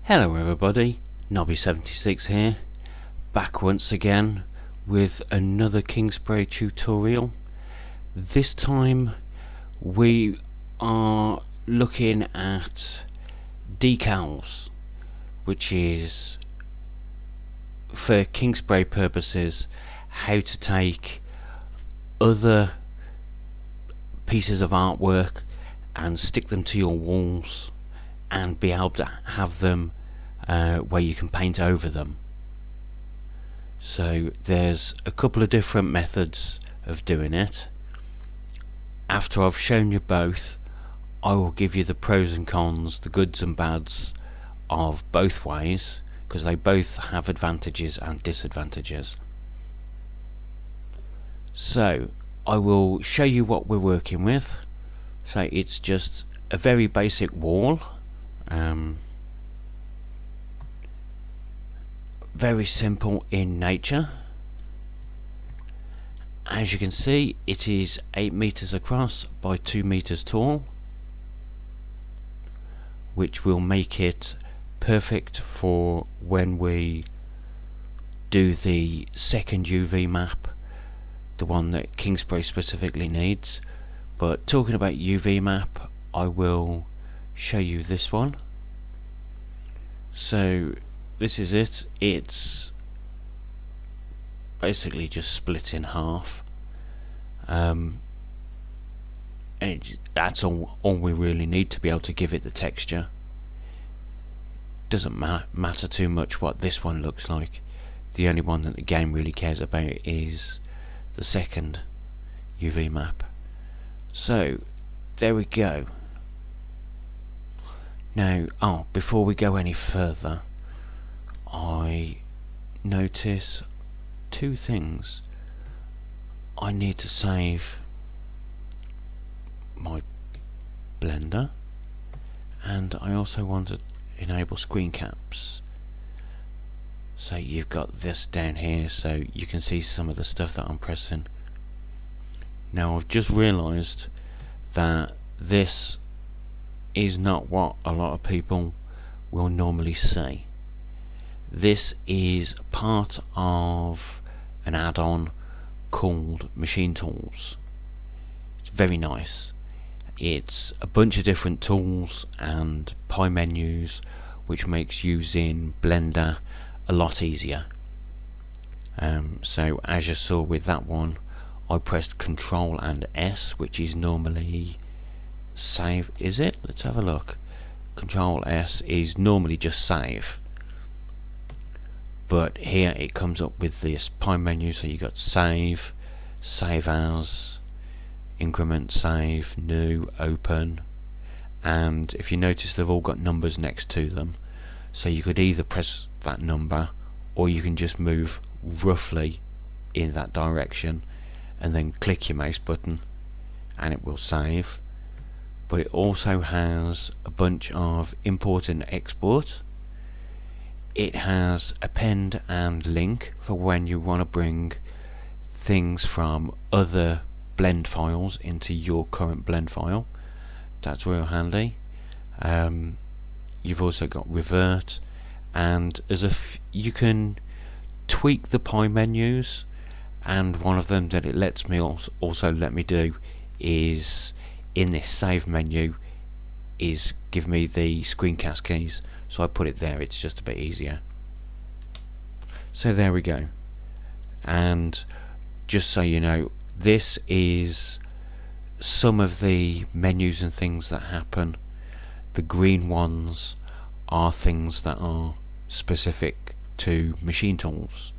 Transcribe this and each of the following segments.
Hello everybody, Nobby76 here, back once again with another KingSpray tutorial. This time we are looking at decals, which is, for KingSpray purposes, how to take other pieces of artwork and stick them to your walls and be able to have them where you can paint over them. So there's a couple of different methods of doing it. After I've shown you both, I will give you the pros and cons, the goods and bads of both ways, because they both have advantages and disadvantages. So I will show you what we're working with. So it's just a very basic wall, very simple in nature. As you can see, it is 8 meters across by 2 meters tall, which will make it perfect for when we do the second UV map, the one that KingSpray specifically needs. But talking about UV map, I will show you this one. So this is it. It's basically just split in half, and that's all we really need to be able to give it the texture. Doesn't matter too much what this one looks like. The only one that the game really cares about is the second UV map. So there we go. Now, before we go any further, I notice two things. I need to save my Blender, and I also want to enable screen caps. So you've got this down here so you can see some of the stuff that I'm pressing. Now I've just realized that this is not what a lot of people will normally see. This is part of an add-on called Machine Tools. It's very nice. It's a bunch of different tools and pie menus, which makes using Blender a lot easier. So as you saw with that one, I pressed Control and S, which is normally save. Is it? Let's have a look. Control S is normally just save, but here it comes up with this pie menu. So you got save, save as, increment, save, new, open, and if you notice they've all got numbers next to them, so you could either press that number or you can just move roughly in that direction and then click your mouse button and it will save. But it also has a bunch of import and export. It has append and link for when you want to bring things from other blend files into your current blend file. That's real handy. You've also got revert, and you can tweak the pie menus, and one of them that it lets me also let me do is in this save menu is give me the screencast keys, so I put it there. It's just a bit easier. So there we go. And just so you know, this is some of the menus and things that happen. The green ones are things that are specific to Machine Tools.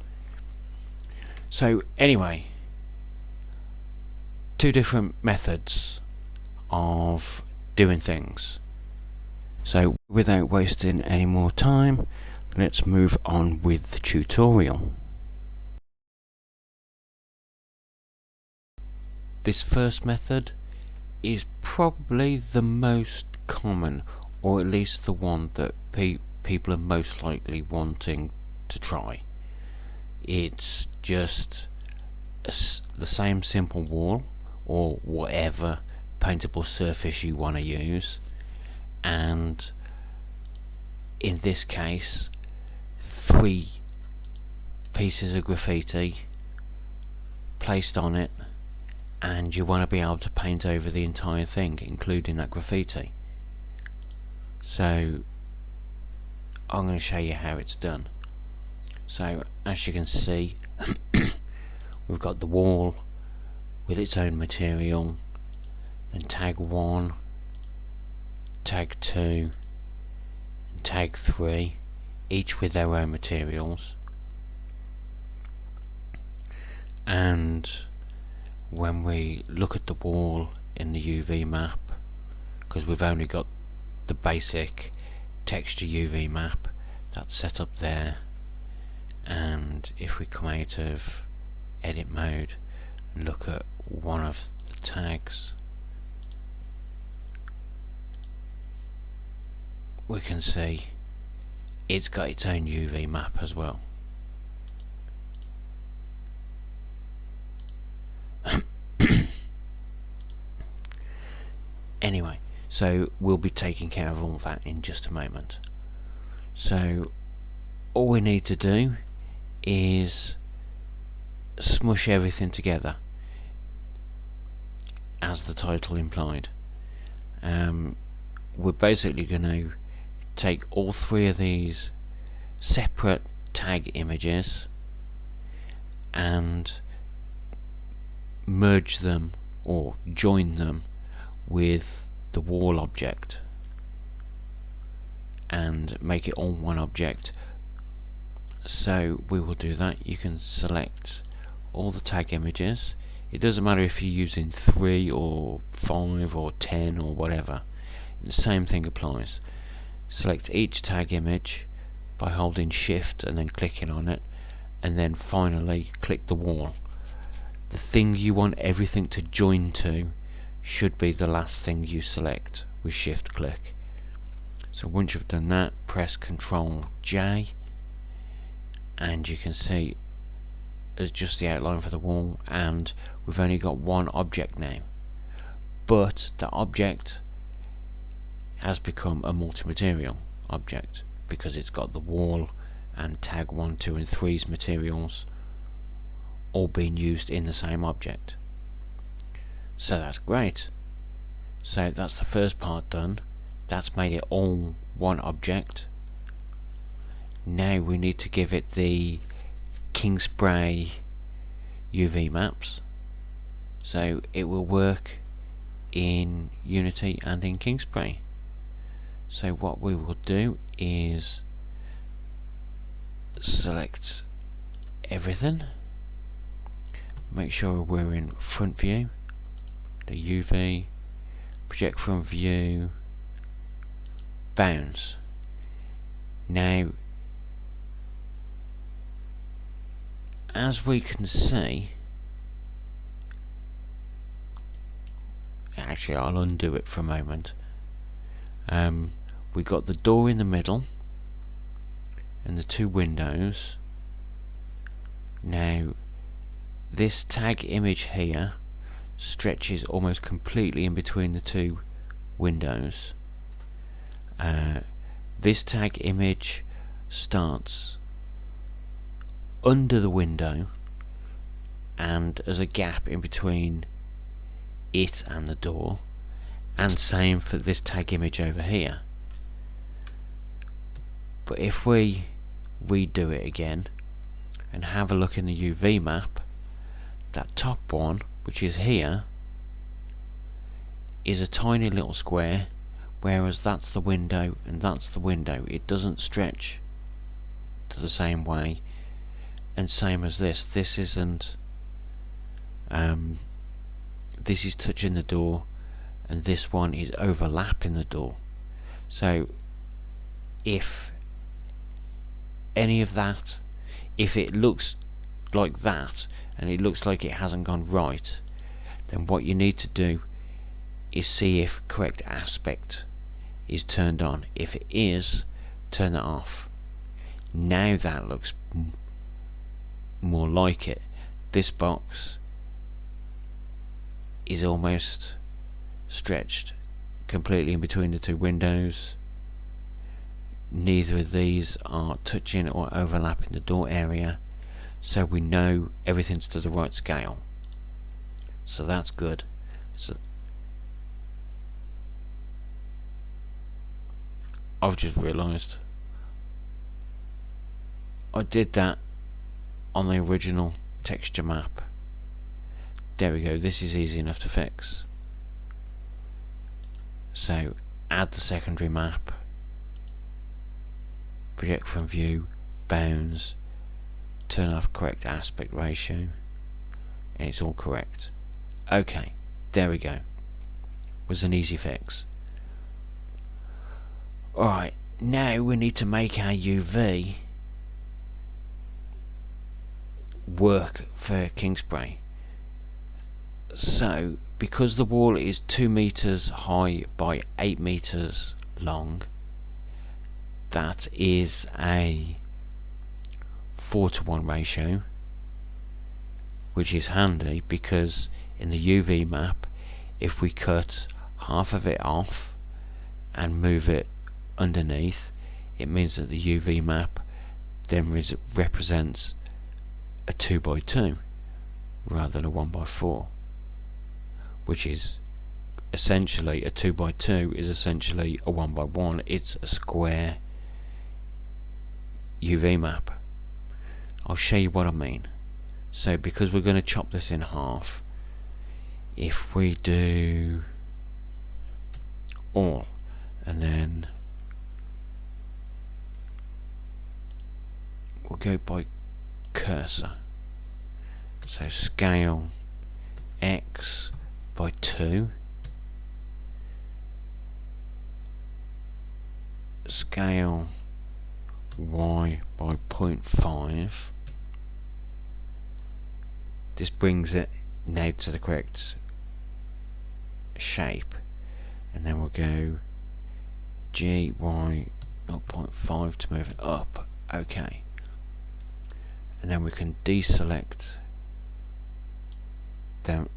So anyway, two different methods of doing things. So without wasting any more time, let's move on with the tutorial. This first method is probably the most common, or at least the one that people are most likely wanting to try. It's just the same simple wall or whatever paintable surface you want to use, and in this case 3 pieces of graffiti placed on it, and you want to be able to paint over the entire thing, including that graffiti. So I'm going to show you how it's done. So as you can see, we've got the wall with its own material, then tag 1, tag 2 and tag 3, each with their own materials. And when we look at the wall in the UV map, because we've only got the basic texture UV map that's set up there, and if we come out of edit mode and look at one of the tags, we can see it's got its own UV map as well. Anyway, so we'll be taking care of all that in just a moment. So all we need to do is smush everything together, as the title implied. We're basically going to take all 3 of these separate tag images and merge them or join them with the wall object and make it all one object. So we will do that. You can select all the tag images. It doesn't matter if you're using 3 or 5 or 10 or whatever, the same thing applies. Select each tag image by holding shift and then clicking on it, and then finally click the wall. The thing you want everything to join to should be the last thing you select with shift click. So once you've done that, press Ctrl J and you can see it's just the outline for the wall, and we've only got one object now, but the object has become a multi-material object because it's got the wall and tag 1, 2 and 3's materials all being used in the same object. So that's great. So that's the first part done. That's made it all one object. Now we need to give it the KingSpray UV maps, so it will work in Unity and in KingSpray. So what we will do is select everything, make sure we're in front view, the UV, project from view, bounds. Now as we can see, actually I'll undo it for a moment. We got the door in the middle and the 2 windows. Now this tag image here stretches almost completely in between the 2 windows. This tag image starts under the window and as a gap in between it and the door, and same for this tag image over here. But if we redo it again and have a look in the UV map, that top one, which is here, is a tiny little square, whereas that's the window and that's the window. It doesn't stretch to the same way, and same as this isn't this is touching the door and this one is overlapping the door. So if any of that, if it looks like that and it looks like it hasn't gone right, then what you need to do is see if correct aspect is turned on. If it is, turn it off. Now that looks more like it. This box is almost stretched completely in between the 2 windows. neither of these are touching or overlapping the door area, so we know everything's to the right scale, so that's good. So I've just realised I did that on the original texture map. There we go, this is easy enough to fix. So add the secondary map, project from view, bounds, turn off correct aspect ratio, and it's all correct. Okay, there we go. Was an easy fix. Alright, now we need to make our UV work for KingSpray. So, because the wall is 2 meters high by 8 meters long, that is a 4:1 ratio, which is handy because in the UV map, if we cut half of it off and move it underneath, it means that the UV map then represents a 2x2 rather than a 1x4, which is essentially a 2x2 is essentially a 1x1. It's a square UV map. I'll show you what I mean. So because we're going to chop this in half, if we do all and then we'll go by cursor, so scale X by 2, scale Y by 0.5. This brings it now to the correct shape, and then we'll go G, Y 0.5 to move it up. Okay, and then we can deselect them.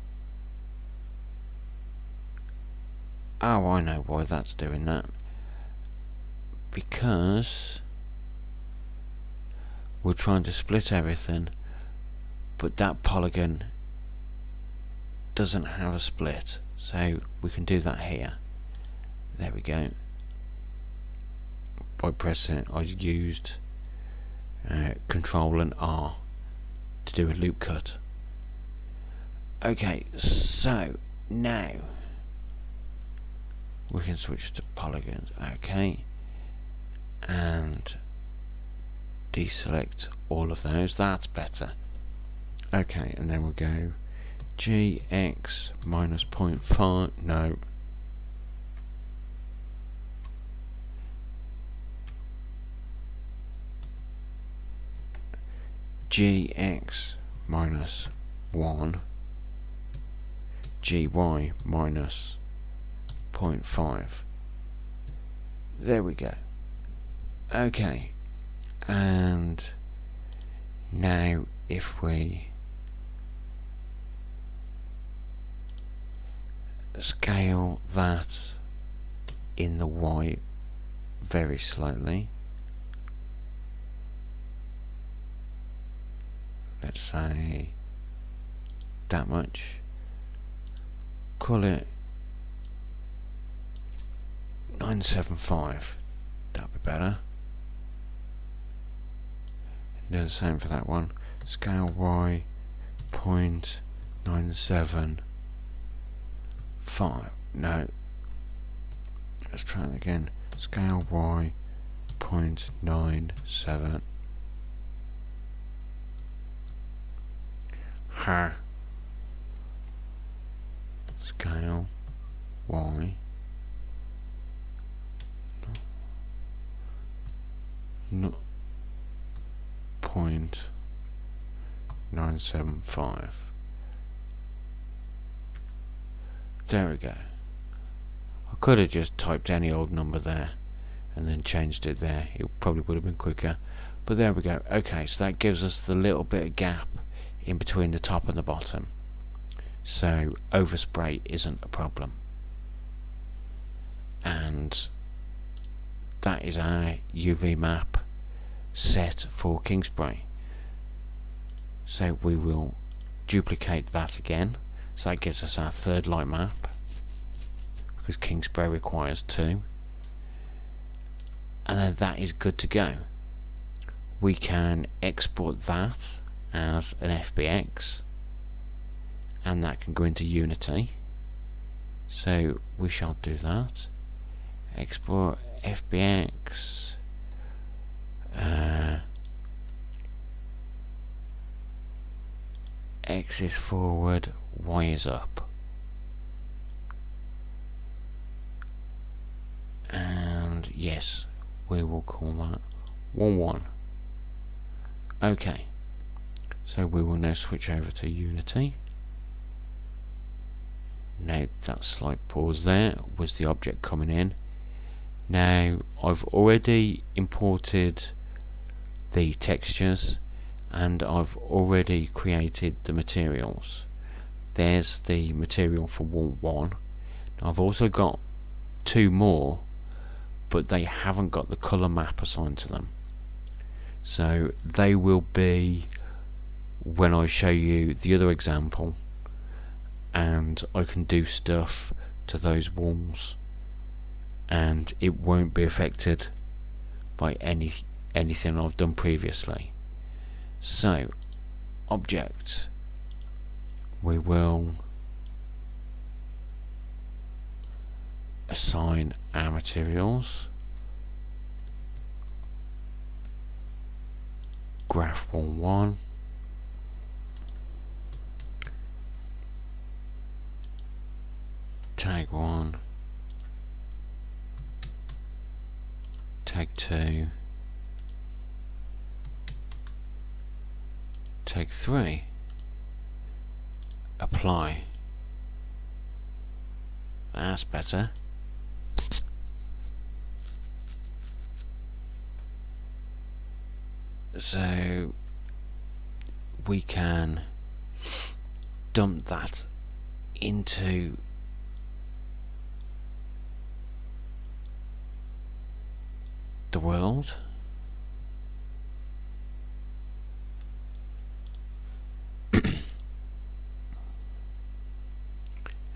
Oh, I know why that's doing that, because we're trying to split everything, but that polygon doesn't have a split, so we can do that here. There we go. By pressing, I used Control and R to do a loop cut. Okay, so now we can switch to polygons. Okay, and deselect all of those. That's better. Okay, and then we'll go GX minus 0.5. No. GX minus 1, GY minus 0.5. There we go. Okay, and now if we scale that in the Y very slightly, let's say that much, call it 975, that'd be better. Do the same for that one. Scale Y 0.975. No, let's try it again. Scale Y 0.97. Scale Y no, 0.975. There we go. I could have just typed any old number there and then changed it there. It probably would have been quicker, but there we go. Okay, so that gives us the little bit of gap in between the top and the bottom, so overspray isn't a problem. And that is our UV map set for KingSpray. So we will duplicate that again, so that gives us our third light map, because KingSpray requires 2, and then that is good to go. We can export that as an FBX, and that can go into Unity, so we shall do that. Export FBX, X is forward, Y is up, and yes, we will call that 1-1. Okay, so we will now switch over to Unity. Now that slight pause there was the object coming in. Now I've already imported the textures and I've already created the materials. There's the material for wall 1. I've also got 2 more, but they haven't got the colour map assigned to them, so they will be when I show you the other example, and I can do stuff to those walls and it won't be affected by anything I've done previously. So object, we will assign our materials, graph 1, tag 1, tag 2, tag 3, apply. That's better. So we can dump that into the world.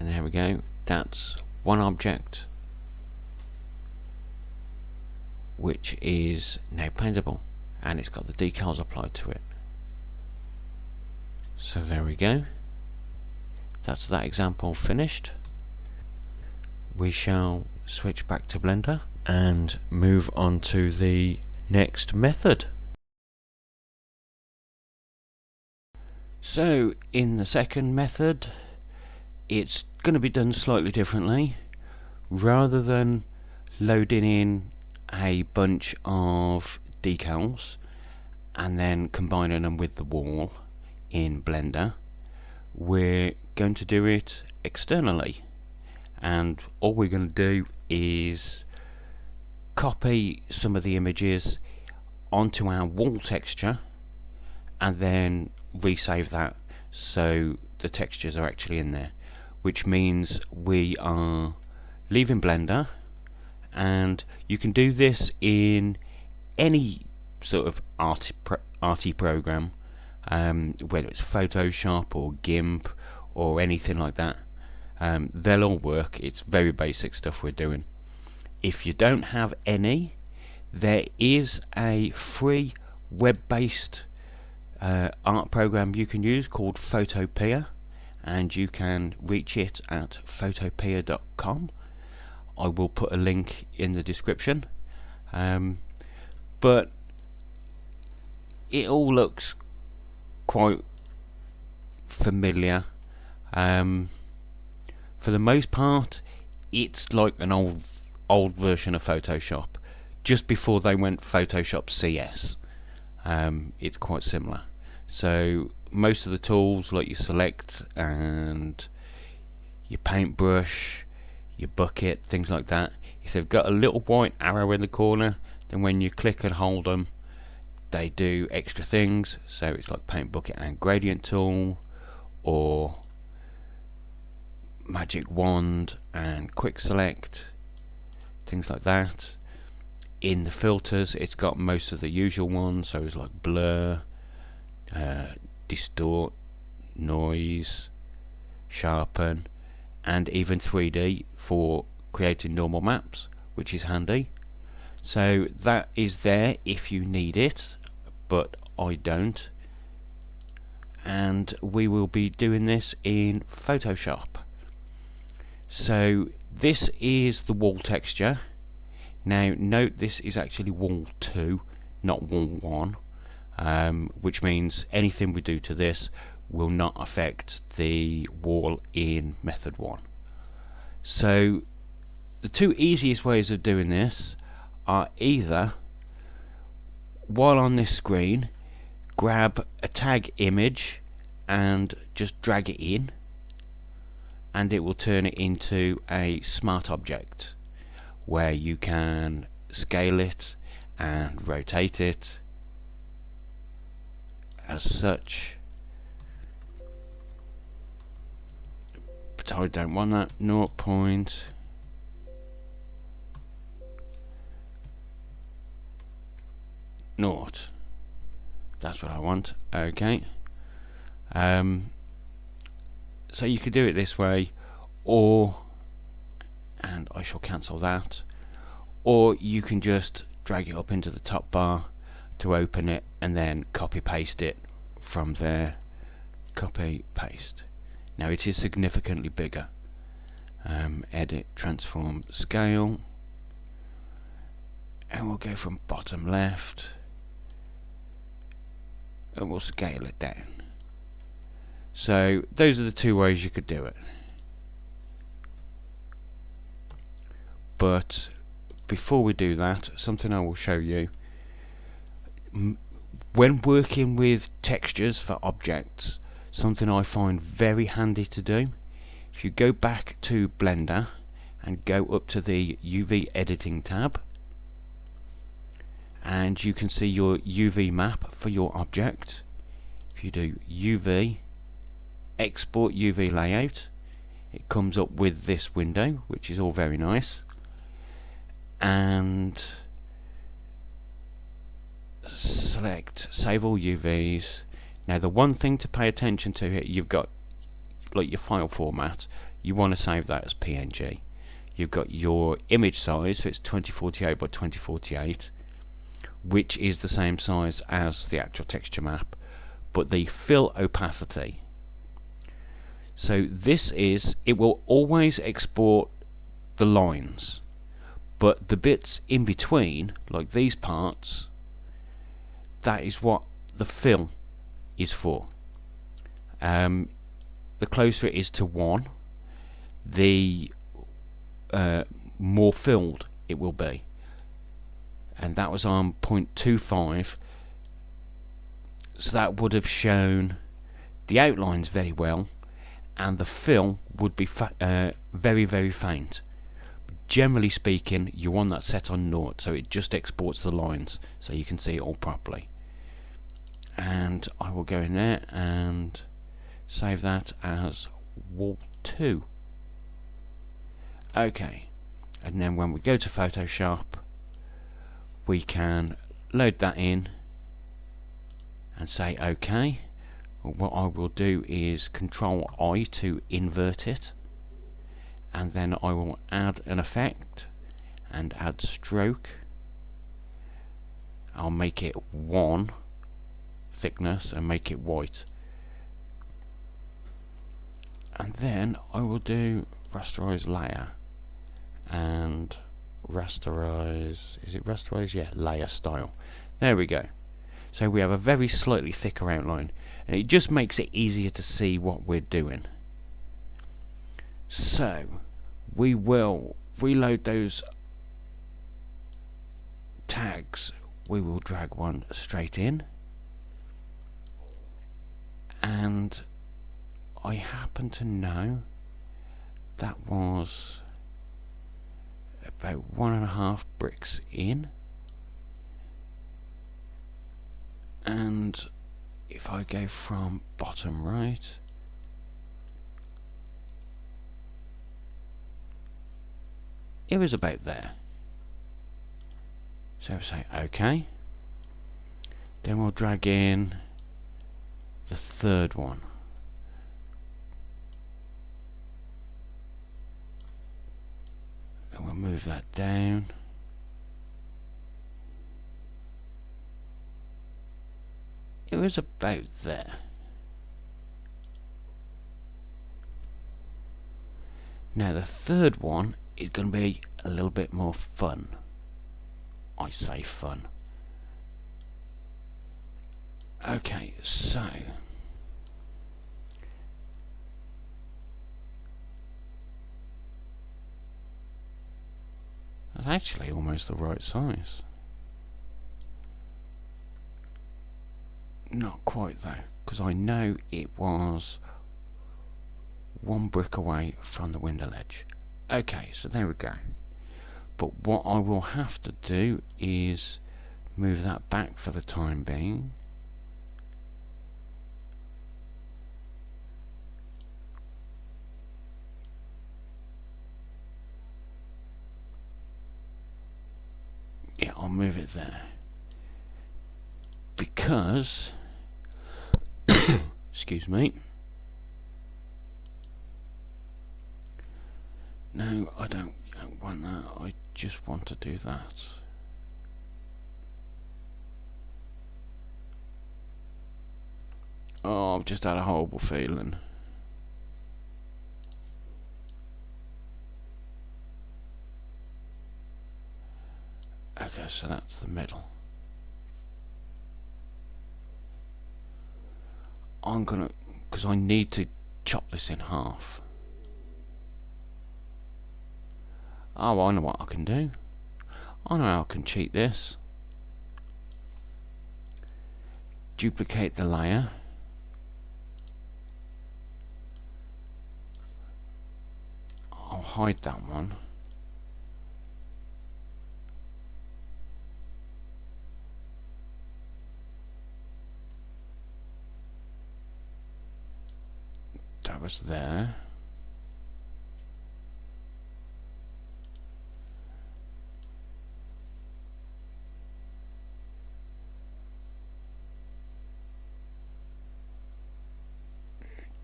And there we go, that's one object which is now paintable, and it's got the decals applied to it. So there we go, that's that example finished. We shall switch back to Blender and move on to the next method. So in the second method, it's going to be done slightly differently. Rather than loading in a bunch of decals and then combining them with the wall in Blender, we're going to do it externally, and all we're going to do is copy some of the images onto our wall texture and then resave that so the textures are actually in there, which means we are leaving Blender, and you can do this in any sort of arty program, whether it's Photoshop or GIMP or anything like that. They'll all work. It's very basic stuff we're doing. If you don't have any, there is a free web-based art program you can use called Photopea, and you can reach it at photopea.com. I will put a link in the description, but it all looks quite familiar. For the most part, it's like an old version of Photoshop, just before they went Photoshop CS. It's quite similar. So most of the tools, like your select and your paintbrush, your bucket, things like that, if they've got a little white arrow in the corner, then when you click and hold them, they do extra things. So it's like paint bucket and gradient tool, or magic wand and quick select, things like that. in the filters, it's got most of the usual ones, so it's like blur, distort, noise, sharpen, and even 3D for creating normal maps, which is handy. So that is there if you need it, but I don't. And we will be doing this in Photoshop. So this is the wall texture. Now note this is actually wall 2, not wall 1, which means anything we do to this will not affect the wall in method 1. So the two easiest ways of doing this are either, while on this screen, grab a tag image and just drag it in, and it will turn it into a smart object where you can scale it and rotate it as such. But I don't want that. 0. Naught. That's what I want. Okay. So you could do it this way, or, and I shall cancel that, or you can just drag it up into the top bar to open it and then copy paste it from there. Copy paste. Now it is significantly bigger. Edit, transform, scale, and we'll go from bottom left and we'll scale it down. So those are the two ways you could do it. But before we do that, something I will show you. When working with textures for objects, something I find very handy to do, if you go back to Blender and go up to the UV editing tab, and you can see your UV map for your object. If you do UV, export UV layout, it comes up with this window, which is all very nice. And select save all UVs. Now the one thing to pay attention to here, you've got like your file format, you want to save that as PNG. You've got your image size, so it's 2048 by 2048, which is the same size as the actual texture map, but the fill opacity. So this is, it will always export the lines, but the bits in between, like these parts, that is what the fill is for. The closer it is to 1, the more filled it will be. And that was on 0.25, so that would have shown the outlines very well, and the fill would be very, very faint. Generally speaking, you want that set on 0, so it just exports the lines so you can see it all properly. And I will go in there and save that as wall 2. Okay, and then when we go to Photoshop, we can load that in and say OK. What I will do is Control I to invert it, and then I will add an effect and add stroke. I'll make it 1 thickness and make it white, and then I will do rasterize layer and rasterize, is it rasterize? Yeah, layer style. There we go. So we have a very slightly thicker outline, and it just makes it easier to see what we're doing. So we will reload those tags. We will drag one straight in, and I happen to know that was about 1.5 bricks in, and if I go from bottom right, it was about there. So say OK. Then we'll drag in the third one. And we'll move that down. It was about there. Now the third one is going to be a little bit more fun. I say fun. Okay, so that's actually almost the right size. Not quite though, because I know it was one brick away from the window ledge. Okay, so there we go. But what I will have to do is move that back for the time being. Yeah, I'll move it there. Because excuse me. No, I don't want that. I just want to do that. Oh, I've just had a horrible feeling. Okay, so that's the middle. I'm gonna, because I need to chop this in half. Oh, I know what I can do. I know how I can cheat this. Duplicate the layer. I'll hide that one. That was there.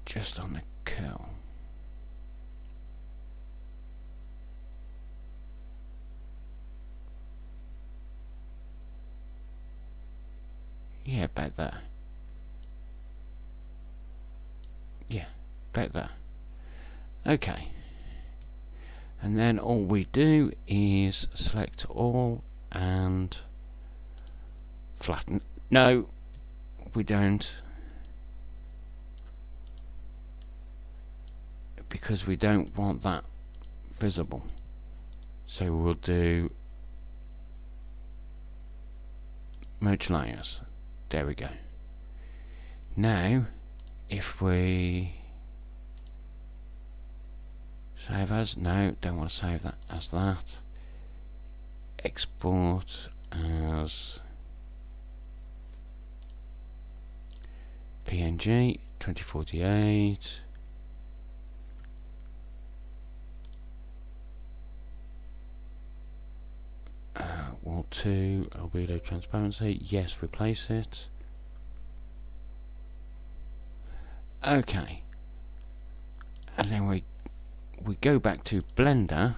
Just on the curl. Yeah, about that. Yeah, about that. Okay. And then all we do is select all and flatten. No, we don't. Because we don't want that visible. So we'll do merge layers. There we go. Now, if we save as, no, don't want to save that as that. Export as PNG 2048. Wall 2, albedo transparency, yes, replace it. Okay. And then we go back to Blender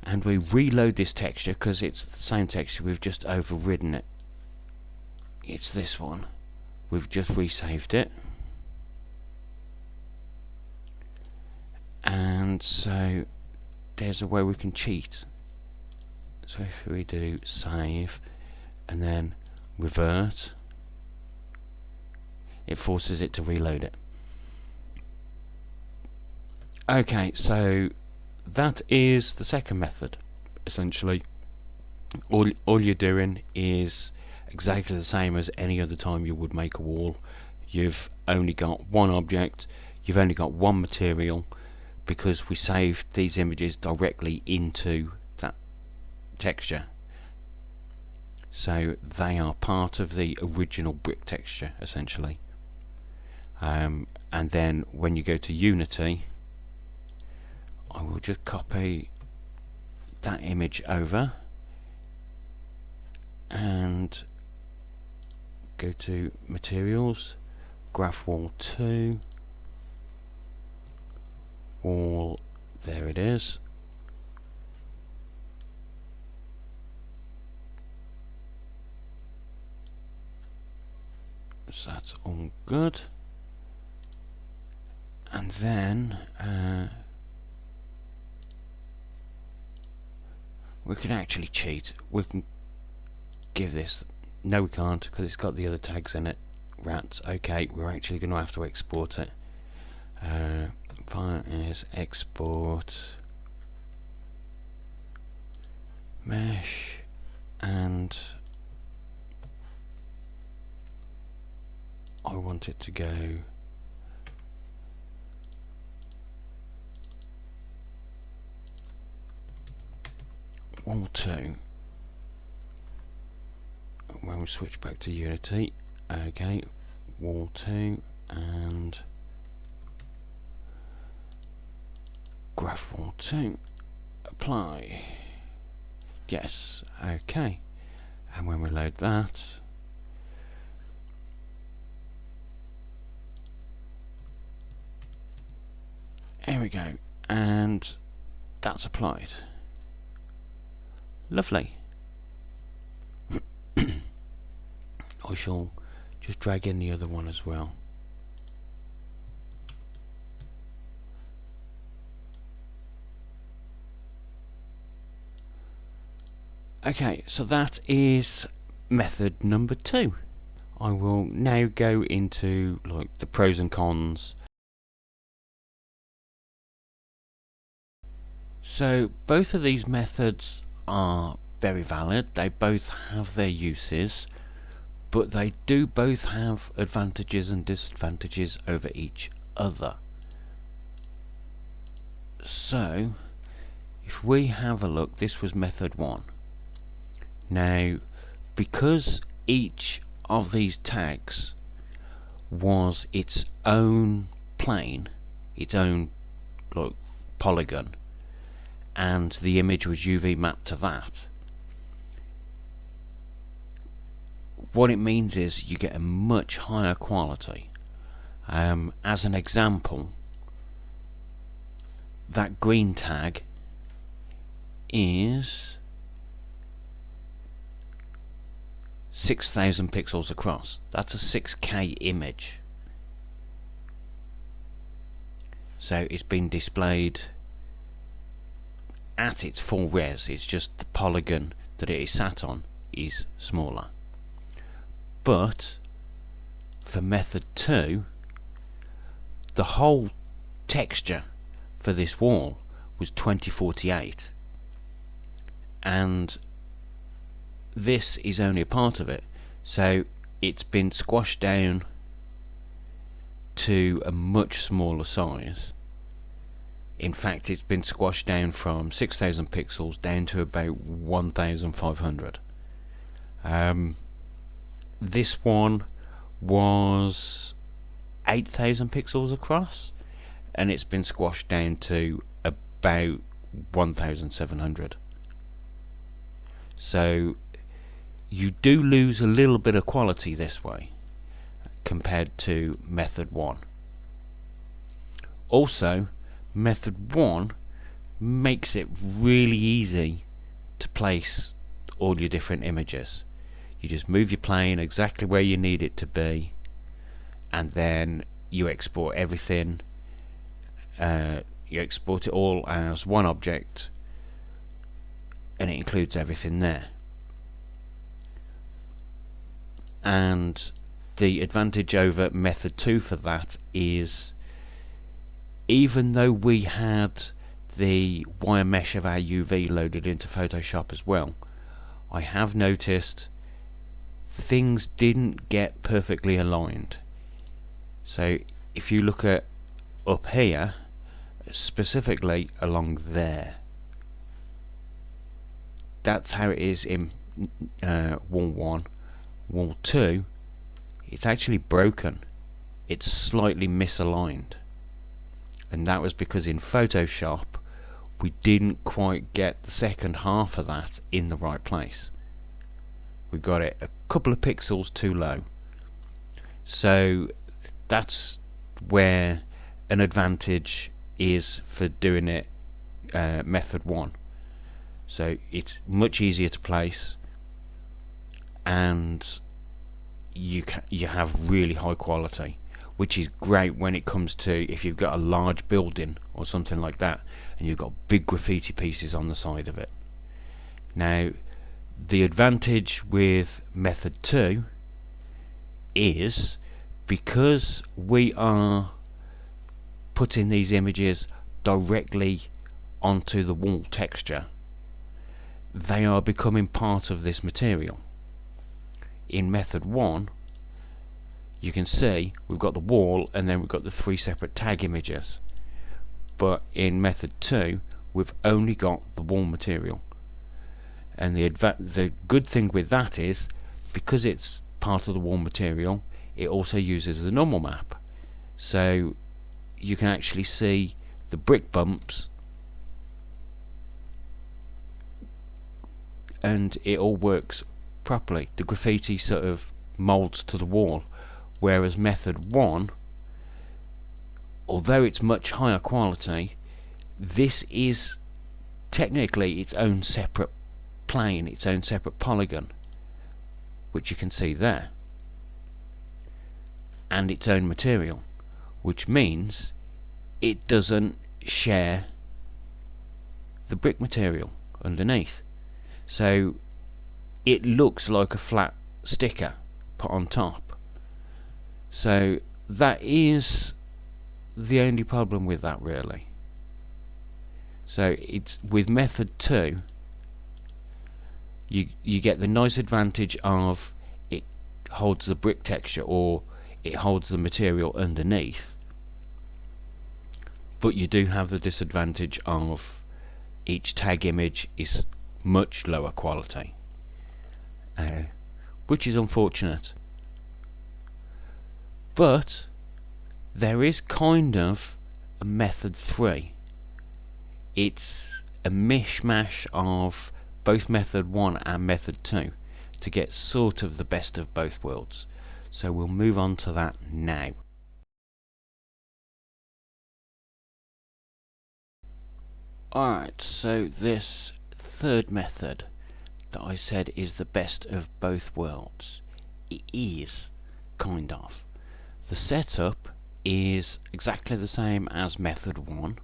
and we reload this texture because it's the same texture, we've just overridden it. It's this one. We've just resaved it. And so there's a way we can cheat. So if we do save and then revert, it forces it to reload it. Okay, so that is the second method. Essentially, all you're doing is exactly the same as any other time you would make a wall. You've only got one object, you've only got one material, because we saved these images directly into that texture. So they are part of the original brick texture, essentially. And then when you go to Unity, I will just copy that image over and go to materials, graph wall 2, wall, there it is. So that's all good. And then we can actually cheat. We can give this, no we can't, because it's got the other tags in it. Rats. Okay, we're actually going to have to export it. File is export mesh, and I want it to go wall 2. When we switch back to Unity, okay, wall 2 and graph wall 2, apply, yes, okay, and when we load that, there we go, and that's applied. Lovely. I shall just drag in the other one as well. Okay, so that is method number 2. I will now go into like the pros and cons. So both of these methods are very valid. They both have their uses, but they do both have advantages and disadvantages over each other. So if we have a look, this was method 1. Now, because each of these tags was its own plane, its own like polygon, and the image was UV mapped to that, what it means is you get a much higher quality. As an example, that green tag is 6,000 pixels across. That's a 6K image. So it's been displayed at its full res. It's just the polygon that it is sat on is smaller. But for method 2, the whole texture for this wall was 2048, and this is only a part of it, so it's been squashed down to a much smaller size. In fact, it's been squashed down from 6,000 pixels down to about 1,500. This one was 8,000 pixels across, and it's been squashed down to about 1,700. So you do lose a little bit of quality this way compared to method 1. Also, method 1 makes it really easy to place all your different images. You just move your plane exactly where you need it to be, and then you export everything. You export it all as one object, and it includes everything there. And the advantage over method 2 for that is, even though we had the wire mesh of our UV loaded into Photoshop as well, I have noticed things didn't get perfectly aligned. So if you look at up here, specifically along there, that's how it is in wall 1. Wall 2, it's actually broken. It's slightly misaligned, and that was because in Photoshop we didn't quite get the second half of that in the right place. We got it a couple of pixels too low. So that's where an advantage is for doing it method 1. So it's much easier to place, and you have really high quality, which is great when it comes to if you've got a large building or something like that and you've got big graffiti pieces on the side of it. Now the advantage with method 2 is because we are putting these images directly onto the wall texture, they are becoming part of this material. In method 1 you can see we've got the wall and then we've got the 3 separate tag images, but in method 2 we've only got the wall material. And the good thing with that is, because it's part of the wall material, it also uses the normal map, so you can actually see the brick bumps and it all works properly. The graffiti sort of molds to the wall, whereas method 1, although it's much higher quality, this is technically its own separate plane, its own separate polygon, which you can see there, and its own material, which means it doesn't share the brick material underneath. So it looks like a flat sticker put on top. So that is the only problem with that, really. So it's with method 2 you get the nice advantage of it holds the brick texture, or it holds the material underneath, but you do have the disadvantage of each tag image is much lower quality, which is unfortunate. But there is kind of a method 3. It's a mishmash of both method 1 and method 2 to get sort of the best of both worlds. So we'll move on to that now. Alright, so this third method that I said is the best of both worlds, it is kind of. The setup is exactly the same as method 1.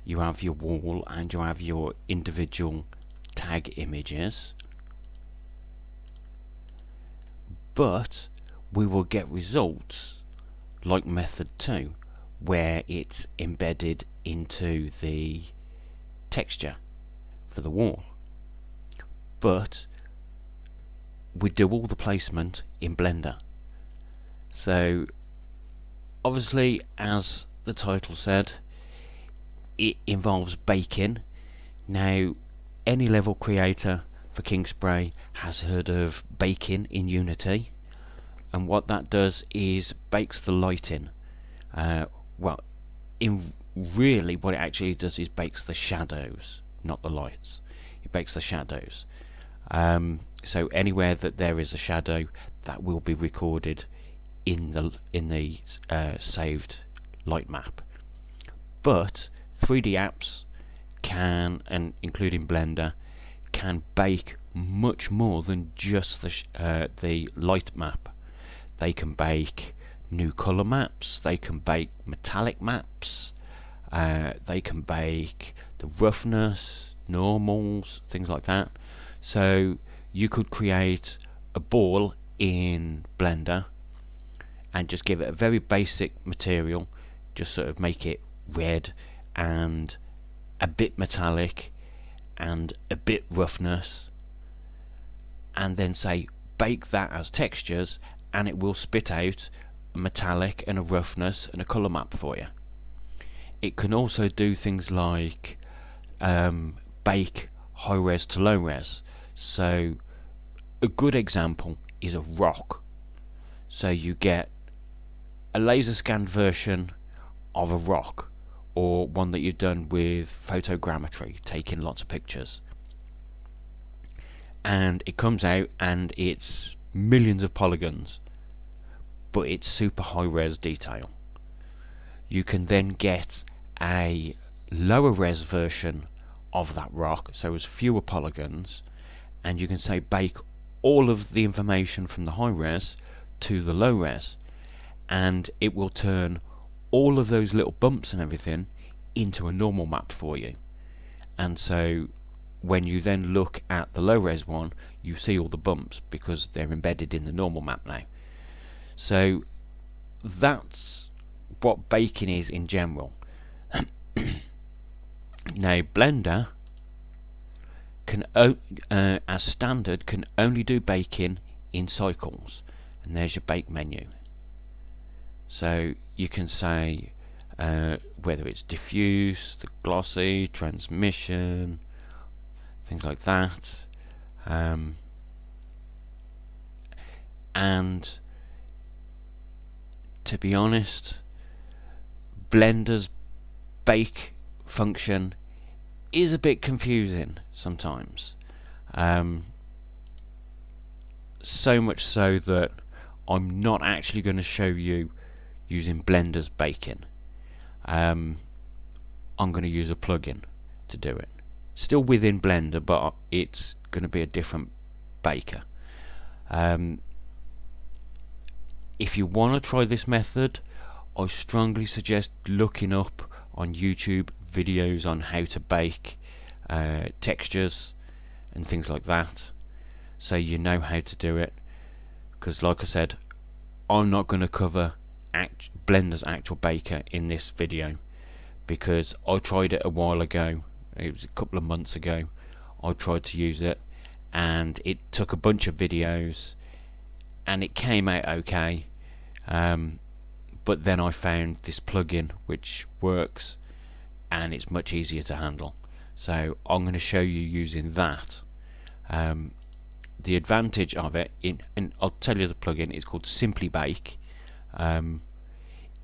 You have your wall and you have your individual tag images, but we will get results like method 2 where it's embedded into the texture for the wall, but we do all the placement in Blender. So obviously, as the title said, it involves baking. Now any level creator for KingSpray has heard of baking in Unity, and what that does is bakes the light in. Well, in really what it actually does is bakes the shadows, not the lights. It bakes the shadows. So anywhere that there is a shadow, that will be recorded in the saved light map. But 3D apps can, and including Blender, can bake much more than just the light map. They can bake new color maps, they can bake metallic maps, they can bake the roughness, normals, things like that. So you could create a ball in Blender and just give it a very basic material, just sort of make it red and a bit metallic and a bit roughness, and then say bake that as textures, and it will spit out a metallic and a roughness and a color map for you. It can also do things like bake high res to low res. So a good example is a rock. So you get a laser scanned version of a rock, or one that you've done with photogrammetry, taking lots of pictures, and it comes out and it's millions of polygons, but it's super high res detail. You can then get a lower res version of that rock, so it's fewer polygons, and you can say bake all of the information from the high res to the low res, and it will turn all of those little bumps and everything into a normal map for you. And so when you then look at the low res one, you see all the bumps because they're embedded in the normal map now. So that's what baking is in general. Now Blender can as standard can only do baking in cycles, and there's your bake menu. So you can say whether it's diffuse, the glossy, transmission, things like that, and to be honest, Blender's bake function is a bit confusing sometimes, so much so that I'm not actually going to show you using Blender's baking. I'm going to use a plugin to do it, still within Blender, but it's going to be a different baker. If you want to try this method, I strongly suggest looking up on YouTube videos on how to bake textures and things like that, so you know how to do it, because like I said, I'm not going to cover Blender's actual baker in this video, because I tried it a while ago. It was a couple of months ago. I tried to use it, and it took a bunch of videos, and it came out okay. But then I found this plugin which works, and it's much easier to handle. So I'm going to show you using that. The advantage of it, and I'll tell you the plugin, it's called Simply Bake.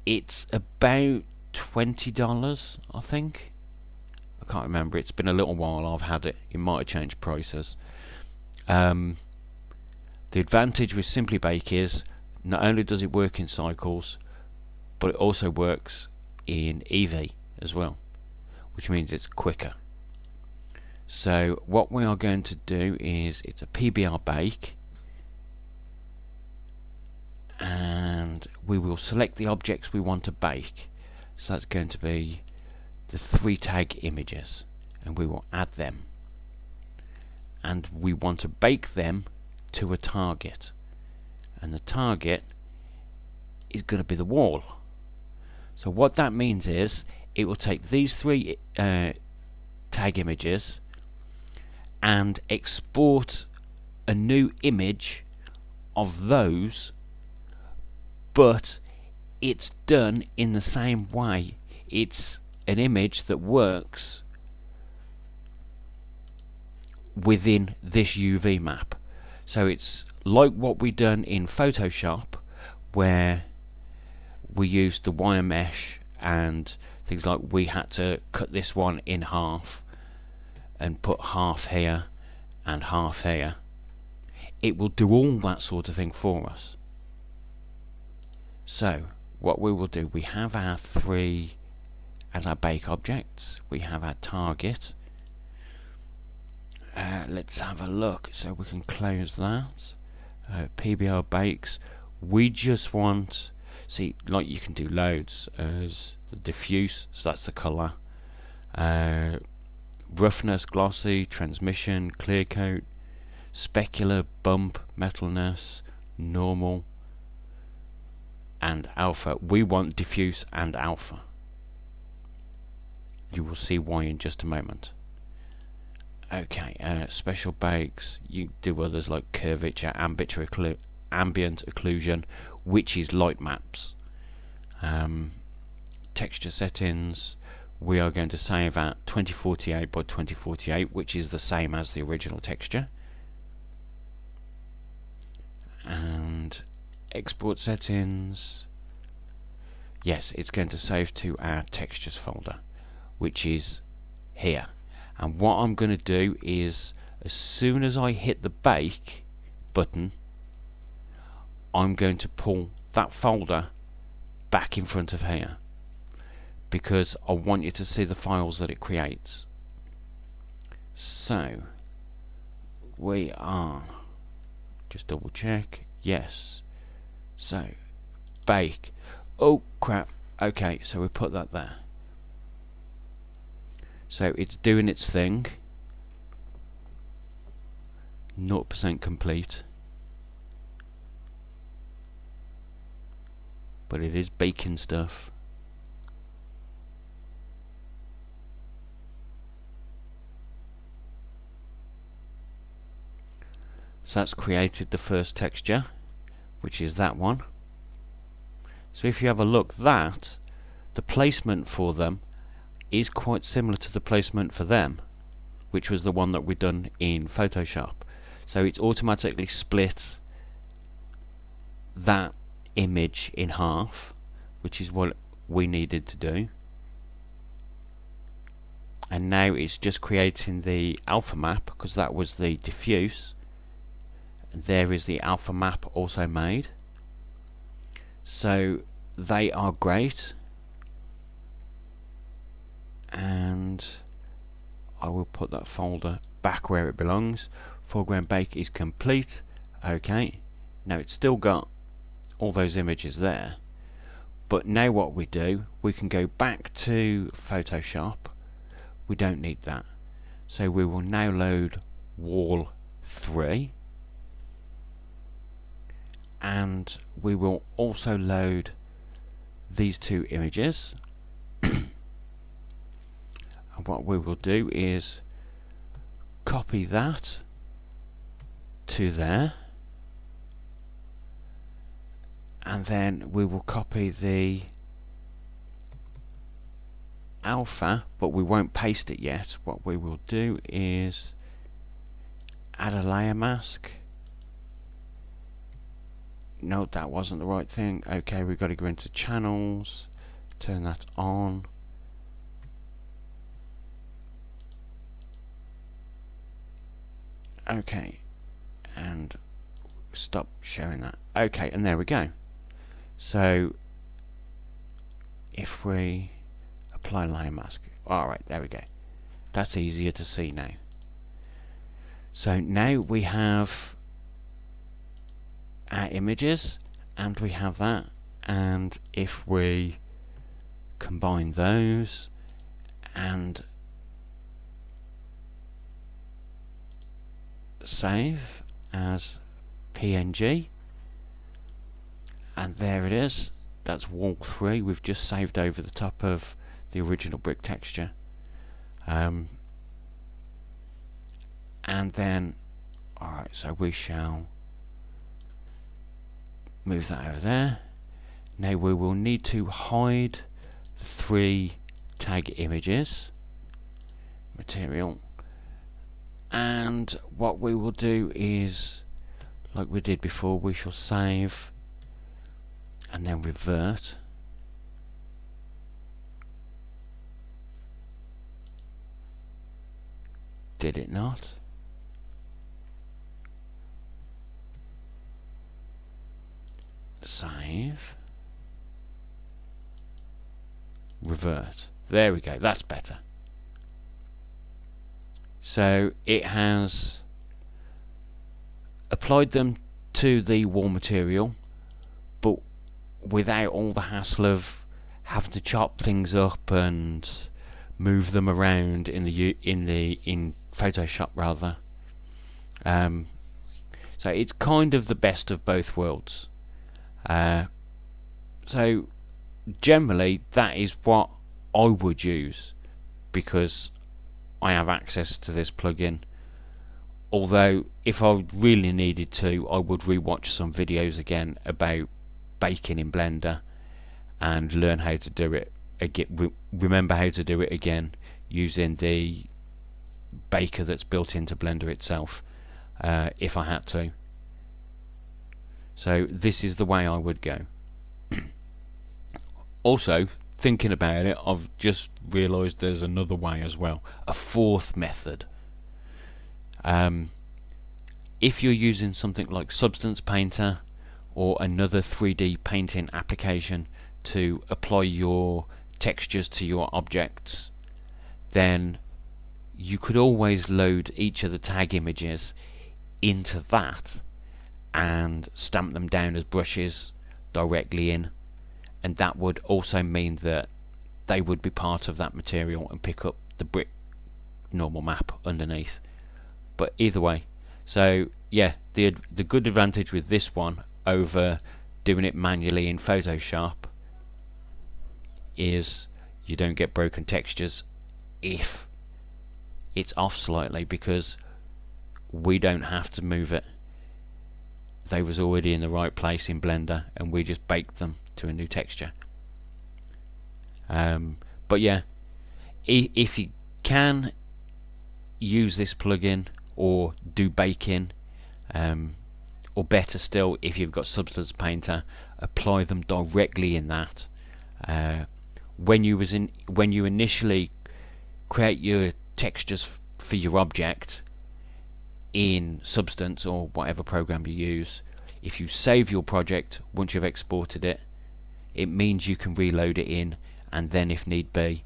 It's about $20, I think. I can't remember, it's been a little while I've had it. It might have changed prices. The advantage with Simply Bake is not only does it work in cycles, but it also works in EV as well, which means it's quicker. So what we are going to do is, it's a PBR bake, and we will select the objects we want to bake. So that's going to be the 3 tag images, and we will add them, and we want to bake them to a target, and the target is going to be the wall. So what that means is, it will take these 3 tag images and export a new image of those, but it's done in the same way. It's an image that works within this UV map. So it's like what we done in Photoshop, where we used the wire mesh and things like, we had to cut this one in half and put half here and half here. It will do all that sort of thing for us. So what we will do, we have our 3 as our bake objects, we have our target. Let's have a look, so we can close that. PBR bakes, we just want, see, like you can do loads as the diffuse, so that's the colour, roughness, glossy, transmission, clear coat, specular, bump, metalness, normal, and alpha. We want diffuse and alpha. You will see why in just a moment. Okay, special bakes, you do others like curvature, ambient occlusion, which is light maps. Texture settings, we are going to save at 2048 by 2048, which is the same as the original texture. And export settings, Yes, it's going to save to our textures folder, which is here. And what I'm going to do is, as soon as I hit the bake button, I'm going to pull that folder back in front of here, because I want you to see the files that it creates. So we are, just double check, yes. So bake, oh crap, okay, so we put that there. So it's doing its thing, 0% complete, but it is baking stuff. So that's created the first texture, which is that one. So if you have a look, that the placement for them is quite similar to the placement for them, which was the one that we'd done in Photoshop. So it's automatically split that image in half, which is what we needed to do. And now it's just creating the alpha map, because that was the diffuse. There is the alpha map also made. So they are great, and I will put that folder back where it belongs. Foreground bake is complete. Okay, now it's still got all those images there, but now what we do, we can go back to Photoshop. We don't need that, so we will now load wall 3, and we will also load these two images. And what we will do is copy that to there, and then we will copy the alpha, but we won't paste it yet. What we will do is add a layer mask. No, that wasn't the right thing. Okay, we've got to go into channels, turn that on. Okay, and stop showing that. Okay, and there we go. So if we apply layer mask, alright, there we go. That's easier to see now. So now we have our images, and we have that, and if we combine those and save as PNG, and there it is. That's wall 3. We've just saved over the top of the original brick texture, and then alright, so we shall move that over there. Now we will need to hide the 3 tag images, material, and what we will do is, like we did before, we shall save and then revert. Did it not? Save, revert. There we go, that's better. So it has applied them to the wall material, but without all the hassle of having to chop things up and move them around in Photoshop rather. So it's kind of the best of both worlds. So generally that is what I would use, because I have access to this plugin. Although if I really needed to, I would rewatch some videos again about baking in Blender and learn how to do it again, remember how to do it again using the baker that's built into Blender itself, if I had to. So this is the way I would go. Also, thinking about it, I've just realised there's another way as well, a fourth method. If you're using something like Substance Painter or another 3D painting application to apply your textures to your objects, then you could always load each of the tag images into that and stamp them down as brushes directly in, and that would also mean that they would be part of that material and pick up the brick normal map underneath. But either way, so yeah, the good advantage with this one over doing it manually in Photoshop is you don't get broken textures if it's off slightly, because we don't have to move it. They was already in the right place in Blender and we just baked them to a new texture. But yeah, if you can use this plugin or do baking, or better still, if you've got Substance Painter, apply them directly in that. When you initially create your textures for your object in Substance or whatever program you use, if you save your project once you've exported it, it means you can reload it in, and then if need be,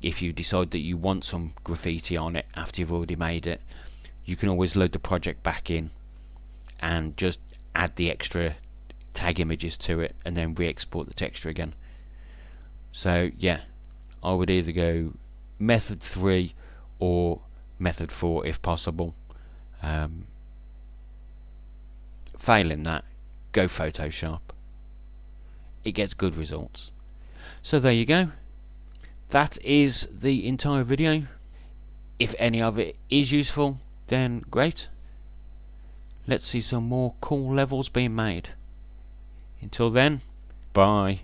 if you decide that you want some graffiti on it after you've already made it, you can always load the project back in and just add the extra tag images to it and then re-export the texture again. So yeah, I would either go method 3 or method 4 if possible. Failing that, go Photoshop. It gets good results. So there you go. That is the entire video. If any of it is useful, then great. Let's see some more cool levels being made. Until then, bye.